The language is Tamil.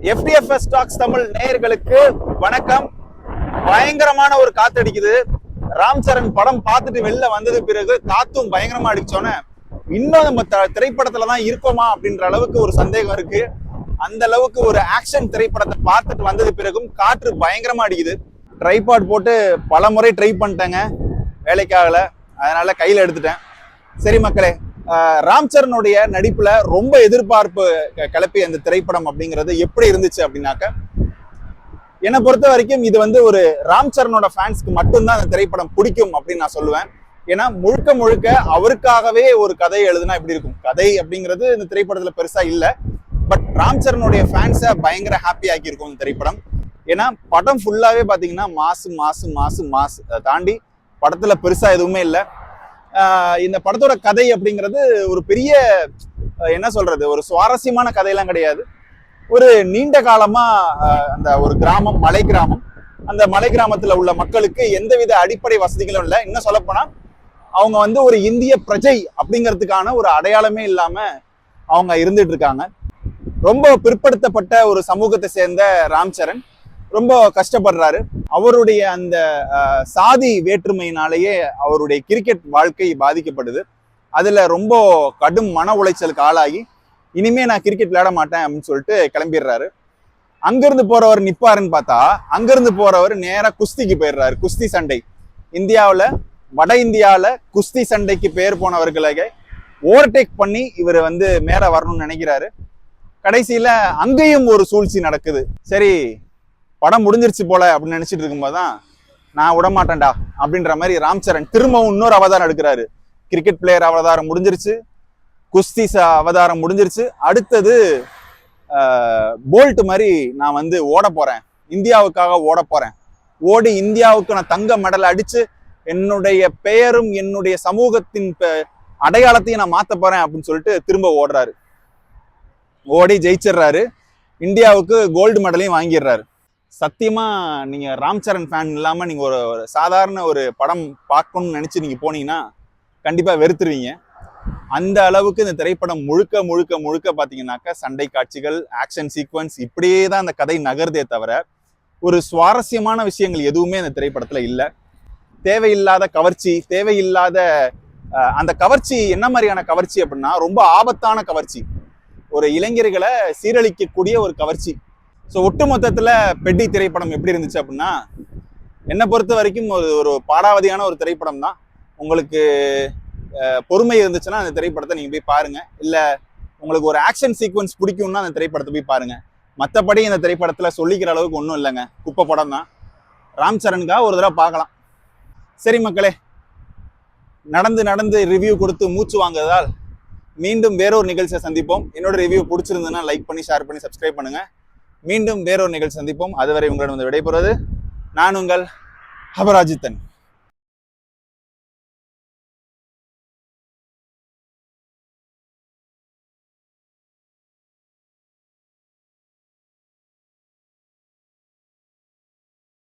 FDFS Talks தமிழ் நேயர்களுக்கு வணக்கம். பயங்கரமான ஒரு காத்தடிக்குது. ராம் சரண் படம் பார்த்துட்டு வெளில வந்தது பிறகு காத்தும் பயங்கரமா அடிச்சோன்னே இன்னும் நம்ம திரைப்படத்துல தான் இருக்கோமா அப்படின்ற அளவுக்கு ஒரு சந்தேகம் இருக்கு. அந்த அளவுக்கு ஒரு ஆக்ஷன் திரைப்படத்தை பார்த்துட்டு வந்தது பிறகும் காற்று பயங்கரமா அடிக்குது. ட்ரைபாட் போட்டு பல முறை ட்ரை பண்ணிட்டேங்க, வேலைக்காகல, அதனால கையில எடுத்துட்டேன். சரி மக்களே, ராம் சரணுடைய நடிப்புல ரொம்ப எதிர்பார்ப்பு கிளப்பி அந்த திரைப்படம் அப்படிங்கிறது எப்படி இருந்துச்சு அப்படின்னாக்க, என்னை பொறுத்த வரைக்கும் இது வந்து ஒரு ராம் சரணோட ஃபேன்ஸ்க்கு மட்டும்தான் அந்த திரைப்படம் பிடிக்கும் அப்படின்னு நான் சொல்லுவேன். ஏன்னா முழுக்க முழுக்க அவருக்காகவே ஒரு கதையை எழுதுனா எப்படி இருக்கும். கதை அப்படிங்கிறது இந்த திரைப்படத்துல பெருசா இல்லை, பட் ராம் சரணுடைய ஃபேன்ஸை பயங்கர ஹாப்பி ஆக்கியிருக்கும் இந்த திரைப்படம். ஏன்னா படம் ஃபுல்லாவே பாத்தீங்கன்னா மாசு மாசு மாசு மாசு, அதை தாண்டி படத்துல பெருசா எதுவுமே இல்லை. இந்த படத்தோட கதை அப்படிங்கிறது ஒரு பெரிய என்ன சொல்றது, ஒரு சுவாரஸ்யமான கதையெல்லாம் கிடையாது. ஒரு நீண்ட காலமா அந்த ஒரு கிராமம், மலை கிராமம், அந்த மலை கிராமத்துல உள்ள மக்களுக்கு எந்தவித அடிப்படை வசதிகளும் இல்லை. இன்னும் சொல்லப்போனா அவங்க வந்து ஒரு இந்திய பிரஜை அப்படிங்கிறதுக்கான ஒரு அடையாளமே இல்லாம அவங்க இருந்துட்டு இருக்காங்க. ரொம்ப பிற்படுத்தப்பட்ட ஒரு சமூகத்தை சேர்ந்த ராம் சரண் ரொம்ப கஷ்டப்படுறாரு. அவருடைய அந்த சாதி வேற்றுமையினாலேயே அவருடைய கிரிக்கெட் வாழ்க்கை பாதிக்கப்படுது. அதுல ரொம்ப கடும் மன உளைச்சலுக்கு ஆளாகி இனிமே நான் கிரிக்கெட் விளையாட மாட்டேன் அப்படின்னு சொல்லிட்டு கிளம்பிடுறாரு. அங்கிருந்து போறவர் நிப்பாருன்னு பார்த்தா அங்கிருந்து போறவர் நேரா குஸ்திக்கு போயிடுறாரு. குஸ்தி சண்டை, இந்தியாவில் வட இந்தியாவில குஸ்தி சண்டைக்கு பெயர் போனவர்களை ஓவர்டேக் பண்ணி இவர் வந்து மேல வரணும்னு நினைக்கிறாரு. கடைசியில அங்கேயும் ஒரு சூழ்ச்சி நடக்குது. சரி, படம் முடிஞ்சிருச்சு போல அப்படின்னு நினைச்சிட்டு இருக்கும்போதுதான் நான் விடமாட்டேன்டா அப்படின்ற மாதிரி ராம் சரண் திரும்பவும் இன்னொரு அவதாரம் எடுக்கிறாரு. கிரிக்கெட் பிளேயர் அவதாரம் முடிஞ்சிருச்சு, குஸ்தி அவதாரம் முடிஞ்சிருச்சு, அடுத்தது போல்ட் மாதிரி நான் வந்து ஓட போறேன், இந்தியாவுக்காக ஓட போறேன், ஓடி இந்தியாவுக்கு நான் தங்க மெடல் அடிச்சு என்னுடைய பெயரும் என்னுடைய சமூகத்தின் அடையாளத்தையும் நான் மாத்த போறேன் அப்படின்னு சொல்லிட்டு திரும்ப ஓடுறாரு. ஓடி ஜெயிச்சிடுறாரு, இந்தியாவுக்கு கோல்டு மெடலையும் வாங்கிடுறாரு. சத்தியமா நீங்க ராம் சரண் ஃபேன் இல்லாம நீங்க ஒரு சாதாரண ஒரு படம் பார்க்கணும்னு நினைச்சு நீங்க போனீங்கன்னா கண்டிப்பா வெறுத்துருவீங்க. அந்த அளவுக்கு இந்த திரைப்படம் முழுக்க முழுக்க முழுக்க பாத்தீங்கன்னாக்கா சண்டை காட்சிகள், ஆக்ஷன் சீக்வன்ஸ், இப்படியே தான் அந்த கதை நகர்தே தவிர ஒரு சுவாரஸ்யமான விஷயங்கள் எதுவுமே அந்த திரைப்படத்துல இல்லை. தேவையில்லாத கவர்ச்சி, தேவையில்லாத அந்த கவர்ச்சி என்ன மாதிரியான கவர்ச்சி அப்படின்னா ரொம்ப ஆபத்தான கவர்ச்சி, ஒரு இளைஞர்களை சீரழிக்கக்கூடிய ஒரு கவர்ச்சி. ஸோ ஒட்டு மொத்தத்தில் பெட்டி திரைப்படம் எப்படி இருந்துச்சு அப்படின்னா, என்னை பொறுத்த வரைக்கும் ஒரு பாடாவதியான ஒரு திரைப்படம் தான். உங்களுக்கு பொறுமை இருந்துச்சுன்னா அந்த திரைப்படத்தை நீங்கள் போய் பாருங்கள். இல்லை உங்களுக்கு ஒரு ஆக்ஷன் சீக்வன்ஸ் பிடிக்கும்னா அந்த திரைப்படத்தை போய் பாருங்கள். மற்றபடி இந்த திரைப்படத்தில் சொல்லிக்கிற அளவுக்கு ஒன்றும் இல்லைங்க, குப்பை படம் தான். ராம் சரணுக்காக ஒரு தடவை பார்க்கலாம். சரி மக்களே, நடந்து நடந்து ரிவ்யூ கொடுத்து மூச்சு வாங்குறதால் மீண்டும் வேறொரு நிகழ்ச்சியை சந்திப்போம். என்னோட ரிவ்யூ பிடிச்சிருந்ததுன்னா லைக் பண்ணி, ஷேர் பண்ணி, சப்ஸ்கிரைப் பண்ணுங்க. மீண்டும் வேறொரு நிகழ்ச்சி சந்திப்போம். அதுவரை உங்களிடம் விடைபெறுவது நான் உங்கள் அபராஜித்தன்.